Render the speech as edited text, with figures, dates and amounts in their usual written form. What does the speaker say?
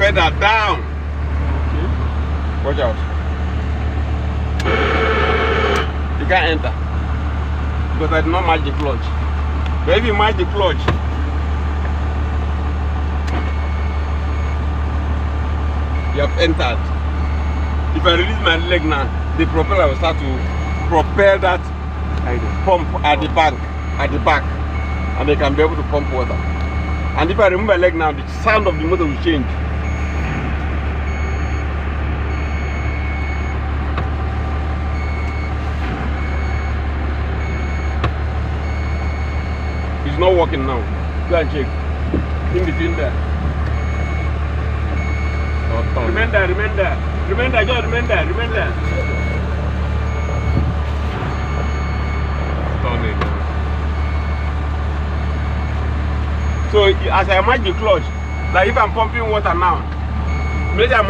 pedal down. Okay. Watch out. You can't enter because I did not match the clutch. But if you match the clutch, you have entered. If I release my leg now, the propeller will start to propel that pump at the back, and they can be able to pump water. And if I remove my leg now, the sound of the motor will change. It's not working now. Go and check. In between there. Remain there, remain there. Remain there, just remain there, remain there. So as I match the clutch, like if I'm pumping water now, maybe I might